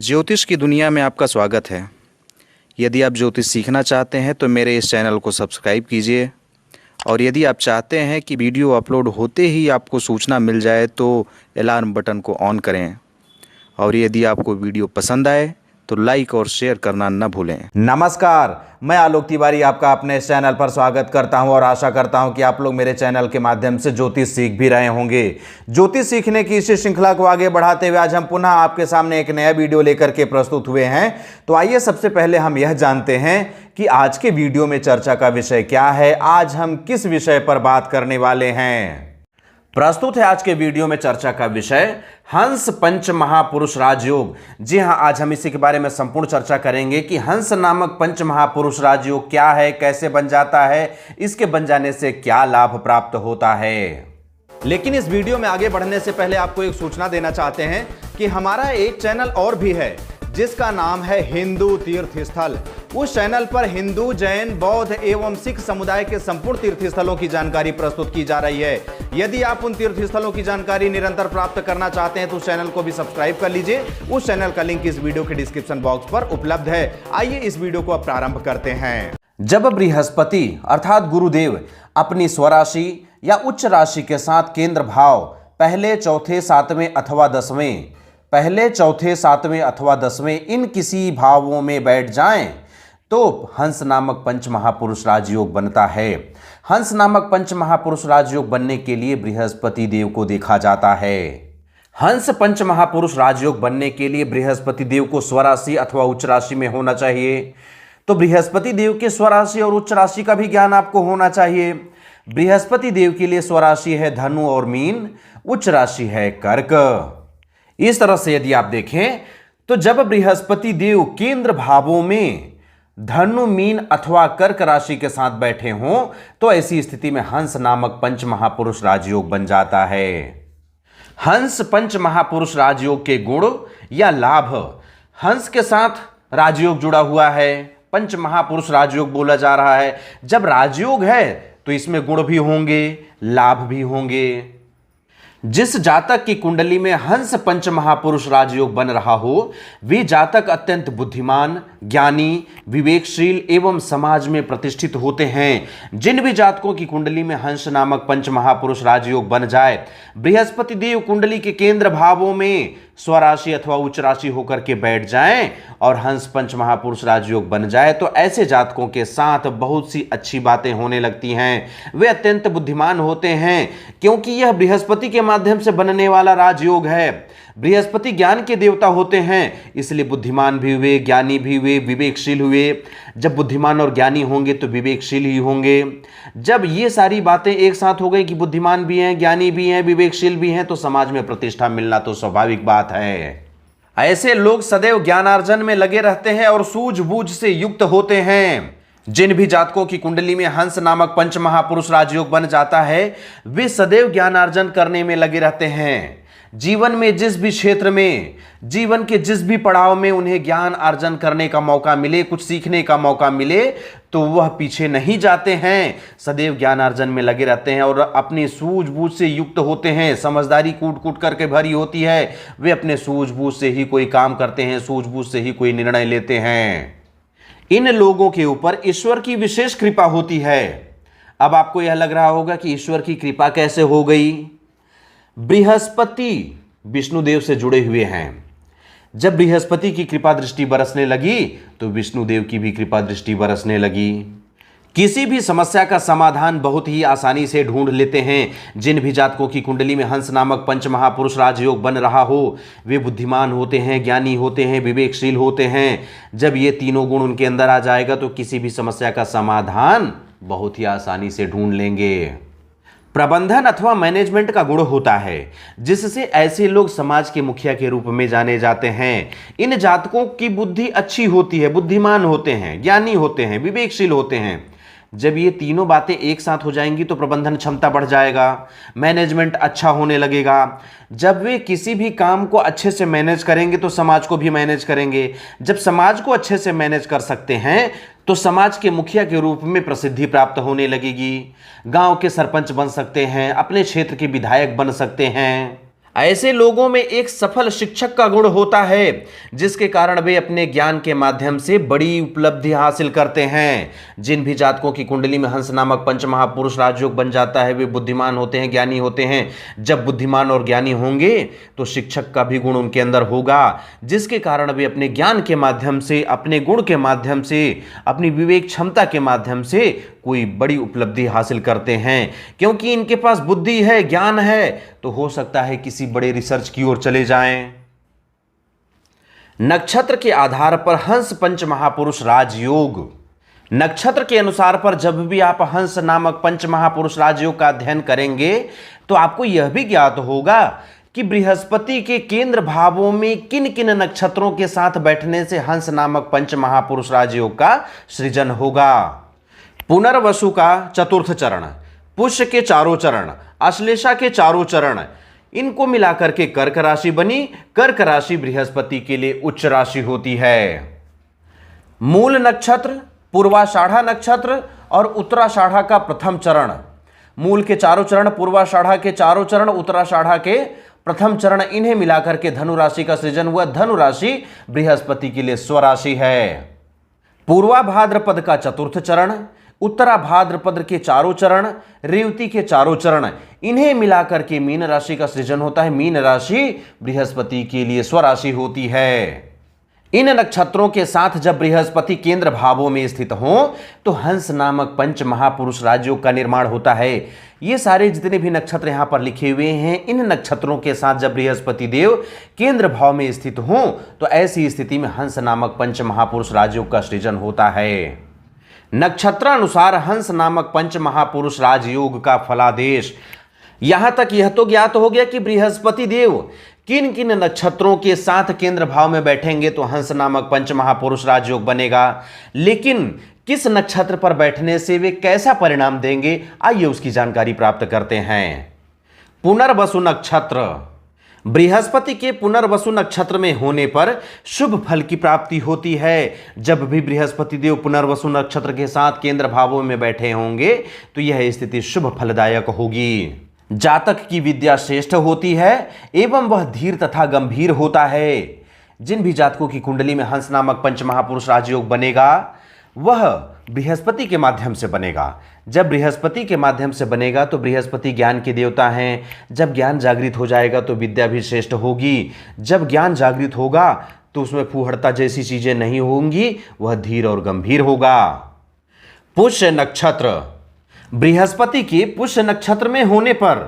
ज्योतिष की दुनिया में आपका स्वागत है। यदि आप ज्योतिष सीखना चाहते हैं तो मेरे इस चैनल को सब्सक्राइब कीजिए, और यदि आप चाहते हैं कि वीडियो अपलोड होते ही आपको सूचना मिल जाए तो अलार्म बटन को ऑन करें, और यदि आपको वीडियो पसंद आए तो लाइक और शेयर करना न भूलें। नमस्कार, मैं आलोक तिवारी आपका अपने इस चैनल पर स्वागत करता हूं और आशा करता हूं कि आप लोग मेरे चैनल के माध्यम से ज्योतिष सीख भी रहे होंगे। ज्योतिष सीखने की इस श्रृंखला को आगे बढ़ाते हुए आज हम पुनः आपके सामने एक नया वीडियो लेकर के प्रस्तुत हुए हैं। तो आइए सबसे पहले हम यह जानते हैं कि आज के वीडियो में चर्चा का विषय क्या है, आज हम किस विषय पर बात करने वाले हैं। प्रस्तुत है आज के वीडियो में चर्चा का विषय हंस पंच महापुरुष राजयोग। जी हां, आज हम इसी के बारे में संपूर्ण चर्चा करेंगे कि हंस नामक पंच महापुरुष राजयोग क्या है, कैसे बन जाता है, इसके बन जाने से क्या लाभ प्राप्त होता है। लेकिन इस वीडियो में आगे बढ़ने से पहले आपको एक सूचना देना चाहते हैं कि हमारा एक चैनल और भी है जिसका नाम है हिंदू तीर्थ स्थल। उस चैनल पर हिंदू, जैन, बौद्ध एवं सिख समुदाय के संपूर्ण तीर्थ स्थलों की जानकारी प्रस्तुत की जा रही है। यदि आप उन तीर्थ स्थलों की जानकारी निरंतर प्राप्त करना चाहते हैं तो उस चैनल को भी सब्सक्राइब कर लीजिए। उस चैनल का लिंक इस वीडियो के डिस्क्रिप्शन बॉक्स पर उपलब्ध है। आइए इस वीडियो को अब प्रारंभ करते हैं। जब बृहस्पति अर्थात गुरुदेव अपनी स्वराशि या उच्च राशि के साथ केंद्र भाव पहले, चौथे, सातवें अथवा दसवें इन किसी भावों में बैठ जाएं तो हंस नामक पंच महापुरुष राजयोग बनता है। हंस नामक पंच महापुरुष राजयोग बनने के लिए बृहस्पति देव को देखा जाता है। हंस पंच महापुरुष राजयोग बनने के लिए बृहस्पति देव को स्वराशि अथवा उच्च राशि में होना चाहिए। तो बृहस्पति देव के स्वराशि और उच्च राशि का भी ज्ञान आपको होना चाहिए। बृहस्पति देव के लिए स्वराशि है धनु और मीन, उच्च राशि है कर्क। इस तरह से यदि आप देखें तो जब बृहस्पति देव केंद्र भावों में धनु, मीन अथवा कर्क राशि के साथ बैठे हों तो ऐसी स्थिति में हंस नामक पंच महापुरुष राजयोग बन जाता है। हंस पंच महापुरुष राजयोग के गुण या लाभ, हंस के साथ राजयोग जुड़ा हुआ है, पंच महापुरुष राजयोग बोला जा रहा है। जब राजयोग है तो इसमें गुण भी होंगे, लाभ भी होंगे। जिस जातक की कुंडली में हंस पंच महापुरुष राजयोग बन रहा हो वे जातक अत्यंत बुद्धिमान, ज्ञानी, विवेकशील एवं समाज में प्रतिष्ठित होते हैं। जिन भी जातकों की कुंडली में हंस नामक पंच महापुरुष राजयोग बन जाए, बृहस्पति देव कुंडली के केंद्र भावों में स्वराशि अथवा उच्च राशि होकर के बैठ जाएं और हंस पंच महापुरुष राजयोग बन जाए तो ऐसे जातकों के साथ बहुत सी अच्छी बातें होने लगती हैं। वे अत्यंत बुद्धिमान होते हैं क्योंकि यह बृहस्पति के माध्यम से बनने वाला राजयोग है। बृहस्पति ज्ञान के देवता होते हैं, इसलिए बुद्धिमान भी हुए, ज्ञानी भी हुए, विवेकशील हुए। जब बुद्धिमान और ज्ञानी होंगे तो विवेकशील ही होंगे। जब ये सारी बातें एक साथ हो गई कि बुद्धिमान भी हैं, ज्ञानी भी हैं, विवेकशील भी हैं, तो समाज में प्रतिष्ठा मिलना तो स्वाभाविक बात है। ऐसे लोग सदैव ज्ञानार्जन में लगे रहते हैं और सूझबूझ से युक्त होते हैं। जिन भी जातकों की कुंडली में हंस नामक पंच महापुरुष राजयोग बन जाता है वे सदैव ज्ञानार्जन करने में लगे रहते हैं। जीवन में जिस भी क्षेत्र में, जीवन के जिस भी पड़ाव में उन्हें ज्ञान अर्जन करने का मौका मिले, कुछ सीखने का मौका मिले तो वह पीछे नहीं जाते हैं, सदैव ज्ञान अर्जन में लगे रहते हैं और अपनी सूझबूझ से युक्त होते हैं। समझदारी कूट कूट करके भरी होती है। वे अपने सूझबूझ से ही कोई काम करते हैं, सूझबूझ से ही कोई निर्णय लेते हैं। इन लोगों के ऊपर ईश्वर की विशेष कृपा होती है। अब आपको यह लग रहा होगा कि ईश्वर की कृपा कैसे हो गई। बृहस्पति विष्णुदेव से जुड़े हुए हैं। जब बृहस्पति की कृपा दृष्टि बरसने लगी तो विष्णुदेव की भी कृपा दृष्टि बरसने लगी। किसी भी समस्या का समाधान बहुत ही आसानी से ढूंढ लेते हैं। जिन भी जातकों की कुंडली में हंस नामक पंच महापुरुष राजयोग बन रहा हो वे बुद्धिमान होते हैं, ज्ञानी होते हैं, विवेकशील होते हैं। जब ये तीनों गुण उनके अंदर आ जाएगा तो किसी भी समस्या का समाधान बहुत ही आसानी से ढूंढ लेंगे। प्रबंधन अथवा मैनेजमेंट का गुण होता है जिससे ऐसे लोग समाज के मुखिया के रूप में जाने जाते हैं। इन जातकों की बुद्धि अच्छी होती है, बुद्धिमान होते हैं, ज्ञानी होते हैं, विवेकशील होते हैं। जब ये तीनों बातें एक साथ हो जाएंगी तो प्रबंधन क्षमता बढ़ जाएगा, मैनेजमेंट अच्छा होने लगेगा। जब वे किसी भी काम को अच्छे से मैनेज करेंगे तो समाज को भी मैनेज करेंगे। जब समाज को अच्छे से मैनेज कर सकते हैं तो समाज के मुखिया के रूप में प्रसिद्धि प्राप्त होने लगेगी। गांव के सरपंच बन सकते हैं, अपने क्षेत्र के विधायक बन सकते हैं। ऐसे लोगों में एक सफल शिक्षक का गुण होता है, जिसके कारण वे अपने ज्ञान के माध्यम से बड़ी उपलब्धि हासिल करते हैं। जिन भी जातकों की कुंडली में हंस नामक पंच महापुरुष राजयोग बन जाता है, वे बुद्धिमान होते हैं, ज्ञानी होते हैं। जब बुद्धिमान और ज्ञानी होंगे तो शिक्षक का भी गुण उनके अंदर होगा, जिसके कारण वे अपने ज्ञान के माध्यम से, अपने गुण के माध्यम से, अपनी विवेक क्षमता के माध्यम से कोई बड़ी उपलब्धि हासिल करते हैं। क्योंकि इनके पास बुद्धि है, ज्ञान है, तो हो सकता है किसी बड़े रिसर्च की ओर चले जाएं। नक्षत्र के आधार पर हंस पंच महापुरुष राजयोग। नक्षत्र के अनुसार पर जब भी आप हंस नामक पंच महापुरुष राजयोग का अध्ययन करेंगे तो आपको यह भी ज्ञात होगा कि बृहस्पति के केंद्र भावों में किन किन नक्षत्रों के साथ बैठने से हंस नामक पंच महापुरुष राजयोग का सृजन होगा। पुनर्वसु का चतुर्थ चरण, पुष्य के चारों चरण, अश्लेषा के चारों चरण, इनको मिलाकर के कर्क राशि बनी। कर्क राशि बृहस्पति के लिए उच्च राशि होती है। मूल नक्षत्र, पूर्वाषाढ़ा नक्षत्र और उत्तराषाढ़ा का प्रथम चरण। मूल के चारों चरण, पूर्वाषाढ़ा के चारों चरण, उत्तराषाढ़ा के प्रथम चरण, इन्हें मिलाकर के धनु राशि का सृजन हुआ। धनु राशि बृहस्पति के लिए स्वराशि है। पूर्वा भाद्रपद का चतुर्थ चरण, उत्तरा भाद्रपद के चारों चरण, रेवती के चारों चरण, इन्हें मिलाकर के मीन राशि का सृजन होता है। मीन राशि बृहस्पति के लिए स्वराशि होती है। इन नक्षत्रों के साथ जब बृहस्पति केंद्र भावों में स्थित हों तो हंस नामक पंच महापुरुष राजयोग का निर्माण होता है। ये सारे जितने भी नक्षत्र यहां पर लिखे हुए हैं, इन नक्षत्रों के साथ जब बृहस्पति देव केंद्र भाव में स्थित हों तो ऐसी स्थिति में हंस नामक पंच महापुरुष राजयोग का सृजन होता है। नक्षत्रानुसार हंस नामक पंच महापुरुष राजयोग का फलादेश। यहां तक यह तो ज्ञात हो गया कि बृहस्पति देव किन किन नक्षत्रों के साथ केंद्र भाव में बैठेंगे तो हंस नामक पंच महापुरुष राजयोग बनेगा, लेकिन किस नक्षत्र पर बैठने से वे कैसा परिणाम देंगे, आइए उसकी जानकारी प्राप्त करते हैं। पुनर्वसु नक्षत्र। बृहस्पति के पुनर्वसु नक्षत्र में होने पर शुभ फल की प्राप्ति होती है। जब भी बृहस्पति देव पुनर्वसु नक्षत्र के साथ केंद्र भावों में बैठे होंगे तो यह स्थिति शुभ फलदायक होगी। जातक की विद्या श्रेष्ठ होती है एवं वह धीर तथा गंभीर होता है। जिन भी जातकों की कुंडली में हंस नामक पंच महापुरुष राजयोग बनेगा वह बृहस्पति के माध्यम से बनेगा। जब बृहस्पति के माध्यम से बनेगा तो बृहस्पति ज्ञान के देवता हैं। जब ज्ञान जागृत हो जाएगा तो विद्या भी श्रेष्ठ होगी। जब ज्ञान जागृत होगा तो उसमें फूहड़ता जैसी चीजें नहीं होंगी, वह धीर और गंभीर होगा। पुष्य नक्षत्र। बृहस्पति के पुष्य नक्षत्र में होने पर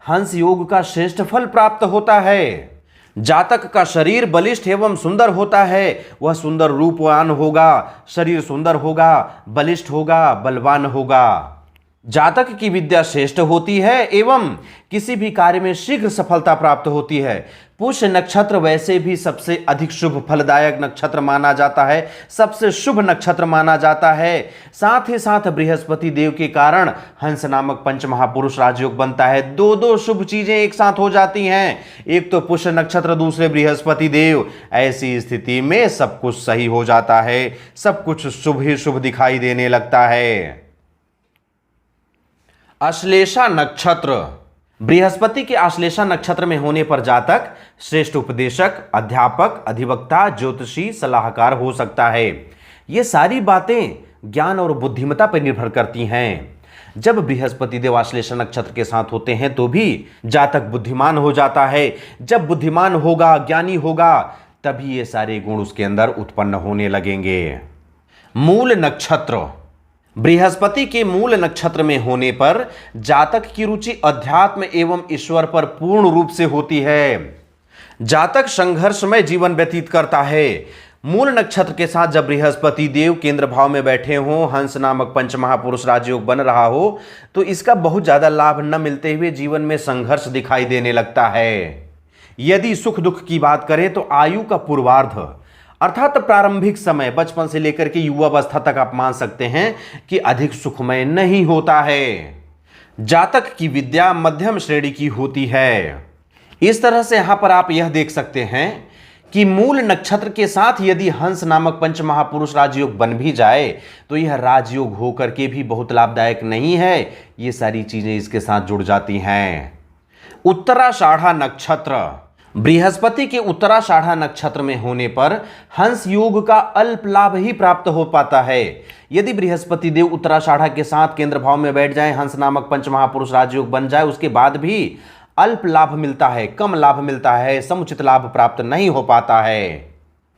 हंस योग का श्रेष्ठ फल प्राप्त होता है। जातक का शरीर बलिष्ठ एवं सुंदर होता है। वह सुंदर रूपवान होगा, शरीर सुंदर होगा, बलिष्ठ होगा, बलवान होगा। जातक की विद्या श्रेष्ठ होती है एवं किसी भी कार्य में शीघ्र सफलता प्राप्त होती है। पुष्य नक्षत्र वैसे भी सबसे अधिक शुभ फलदायक नक्षत्र माना जाता है, सबसे शुभ नक्षत्र माना जाता है। साथ ही साथ बृहस्पति देव के कारण हंस नामक पंच महापुरुष राजयोग बनता है। दो दो शुभ चीजें एक साथ हो जाती हैं, एक तो पुष्य नक्षत्र, दूसरे बृहस्पति देव। ऐसी स्थिति में सब कुछ सही हो जाता है, सब कुछ शुभ ही शुभ दिखाई देने लगता है। अश्लेषा नक्षत्र। बृहस्पति के अश्लेषा नक्षत्र में होने पर जातक श्रेष्ठ उपदेशक, अध्यापक, अधिवक्ता, ज्योतिषी, सलाहकार हो सकता है। ये सारी बातें ज्ञान और बुद्धिमत्ता पर निर्भर करती हैं। जब बृहस्पति देव अश्लेषा नक्षत्र के साथ होते हैं तो भी जातक बुद्धिमान हो जाता है। जब बुद्धिमान होगा, ज्ञानी होगा, तभी ये सारे गुण उसके अंदर उत्पन्न होने लगेंगे। मूल नक्षत्र। बृहस्पति के मूल नक्षत्र में होने पर जातक की रुचि अध्यात्म एवं ईश्वर पर पूर्ण रूप से होती है। जातक संघर्षमय जीवन व्यतीत करता है। मूल नक्षत्र के साथ जब बृहस्पति देव केंद्र भाव में बैठे हों, हंस नामक पंच महापुरुष राजयोग बन रहा हो, तो इसका बहुत ज्यादा लाभ न मिलते हुए जीवन में संघर्ष दिखाई देने लगता है। यदि सुख दुख की बात करें तो आयु का पूर्वार्ध अर्थात प्रारंभिक समय, बचपन से लेकर के युवावस्था तक आप मान सकते हैं कि अधिक सुखमय नहीं होता है। जातक की विद्या मध्यम श्रेणी की होती है। इस तरह से यहां पर आप यह देख सकते हैं कि मूल नक्षत्र के साथ यदि हंस नामक पंच महापुरुष राजयोग बन भी जाए तो यह राजयोग होकर के भी बहुत लाभदायक नहीं है। ये सारी चीजें इसके साथ जुड़ जाती हैं। उत्तराषाढ़ा नक्षत्र। बृहस्पति के उत्तराषाढ़ा नक्षत्र में होने पर हंस योग का अल्प लाभ ही प्राप्त हो पाता है। यदि बृहस्पति देव उत्तराषाढ़ा के साथ केंद्र भाव में बैठ जाए, हंस नामक पंच महापुरुष राजयोग बन जाए, उसके बाद भी अल्प लाभ मिलता है, कम लाभ मिलता है, समुचित लाभ प्राप्त नहीं हो पाता है।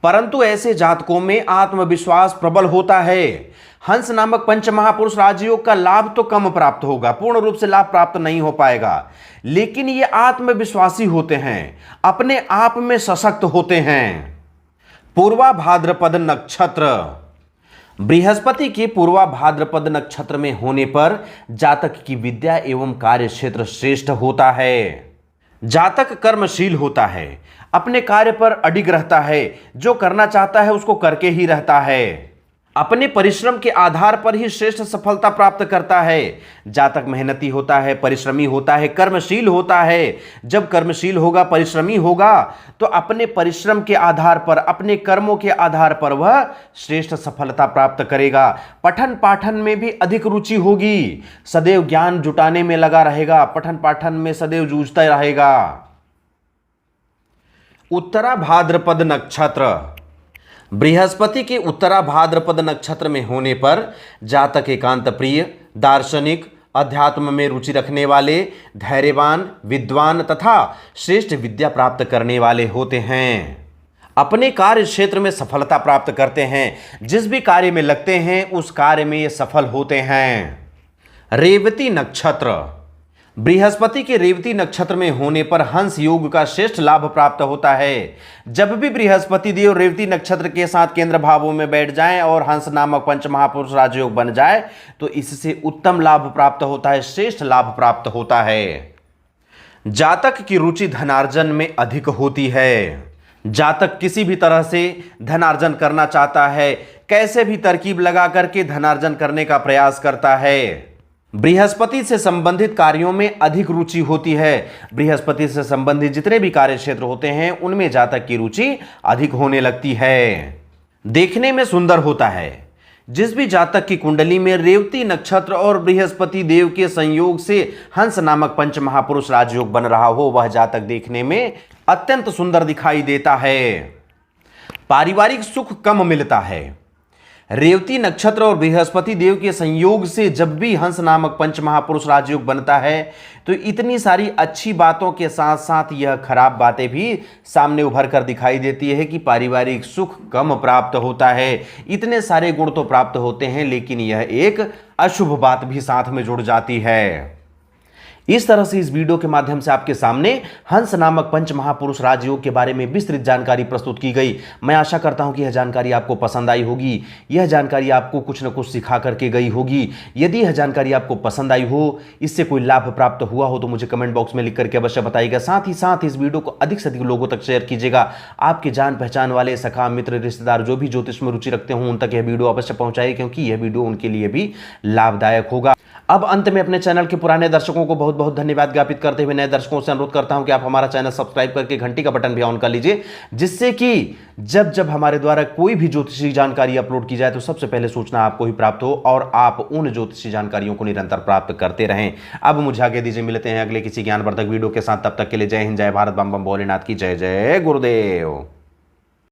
परंतु ऐसे जातकों में आत्मविश्वास प्रबल होता है। हंस नामक पंच महापुरुष राजयोग का लाभ तो कम प्राप्त होगा, पूर्ण रूप से लाभ प्राप्त नहीं हो पाएगा, लेकिन ये आत्मविश्वासी होते हैं, अपने आप में सशक्त होते हैं। पूर्वा भाद्रपद नक्षत्र। बृहस्पति के पूर्वा भाद्रपद नक्षत्र में होने पर जातक की विद्या एवं कार्य क्षेत्र श्रेष्ठ होता है। जातक कर्मशील होता है, अपने कार्य पर अडिग रहता है, जो करना चाहता है उसको करके ही रहता है, अपने परिश्रम के आधार पर ही श्रेष्ठ सफलता प्राप्त करता है। जातक मेहनती होता है, परिश्रमी होता है, कर्मशील होता है। जब कर्मशील होगा, परिश्रमी होगा, तो अपने परिश्रम के आधार पर, अपने कर्मों के आधार पर वह श्रेष्ठ सफलता प्राप्त करेगा। पठन पाठन में भी अधिक रुचि होगी, सदैव ज्ञान जुटाने में लगा रहेगा, पठन पाठन में सदैव जूझता रहेगा। उत्तरा भाद्रपद नक्षत्र। बृहस्पति के उत्तरा भाद्रपद नक्षत्र में होने पर जातक एकांत प्रिय, दार्शनिक, अध्यात्म में रुचि रखने वाले, धैर्यवान, विद्वान तथा श्रेष्ठ विद्या प्राप्त करने वाले होते हैं। अपने कार्य क्षेत्र में सफलता प्राप्त करते हैं, जिस भी कार्य में लगते हैं उस कार्य में ये सफल होते हैं। रेवती नक्षत्र। बृहस्पति के रेवती नक्षत्र में होने पर हंस योग का श्रेष्ठ लाभ प्राप्त होता है। जब भी बृहस्पति देव रेवती नक्षत्र के साथ केंद्र भावों में बैठ जाएं और हंस नामक पंच महापुरुष राजयोग बन जाए तो इससे उत्तम लाभ प्राप्त होता है, श्रेष्ठ लाभ प्राप्त होता है। जातक की रुचि धनार्जन में अधिक होती है। जातक किसी भी तरह से धनार्जन करना चाहता है, कैसे भी तरकीब लगा करके धनार्जन करने का प्रयास करता है। बृहस्पति से संबंधित कार्यों में अधिक रुचि होती है। बृहस्पति से संबंधित जितने भी कार्य क्षेत्र होते हैं उनमें जातक की रुचि अधिक होने लगती है। देखने में सुंदर होता है। जिस भी जातक की कुंडली में रेवती नक्षत्र और बृहस्पति देव के संयोग से हंस नामक पंच महापुरुष राजयोग बन रहा हो, वह जातक देखने में अत्यंत सुंदर दिखाई देता है। पारिवारिक सुख कम मिलता है। रेवती नक्षत्र और बृहस्पति देव के संयोग से जब भी हंस नामक पंच महापुरुष राजयोग बनता है तो इतनी सारी अच्छी बातों के साथ साथ यह खराब बातें भी सामने उभर कर दिखाई देती है कि पारिवारिक सुख कम प्राप्त होता है। इतने सारे गुण तो प्राप्त होते हैं, लेकिन यह एक अशुभ बात भी साथ में जुड़ जाती है। इस तरह से इस वीडियो के माध्यम से आपके सामने हंस नामक पंच महापुरुष राजयोग के बारे में विस्तृत जानकारी प्रस्तुत की गई। मैं आशा करता हूं कि यह जानकारी आपको पसंद आई होगी, यह जानकारी आपको कुछ न कुछ सिखा करके गई होगी। यदि यह जानकारी आपको पसंद आई हो, इससे कोई लाभ प्राप्त हुआ हो तो मुझे कमेंट बॉक्स में लिख करके अवश्य बताइएगा। साथ ही इस वीडियो को अधिक से अधिक लोगों तक शेयर कीजिएगा। आपके जान पहचान वाले, सखा, मित्र, रिश्तेदार जो भी ज्योतिष में रुचि रखते हों उन तक यह वीडियो अवश्य पहुंचाइए, क्योंकि यह वीडियो उनके लिए भी लाभदायक होगा। अब अंत में अपने चैनल के पुराने दर्शकों को बहुत बहुत धन्यवाद ज्ञापित करते हुए नए दर्शकों से अनुरोध करता हूं कि आप हमारा चैनल सब्सक्राइब करके घंटी का बटन भी ऑन कर लीजिए, जिससे कि जब जब हमारे द्वारा कोई भी ज्योतिषी जानकारी अपलोड की जाए तो सबसे पहले सूचना आपको ही प्राप्त हो और आप उन ज्योतिषी जानकारियों को निरंतर प्राप्त करते रहें। अब मुझे आगे दीजिए, मिलते हैं अगले किसी ज्ञानवर्धक वीडियो के साथ। तब तक के लिए जय हिंद, जय भारत, बम बम भोलेनाथ की जय। जय गुरुदेव।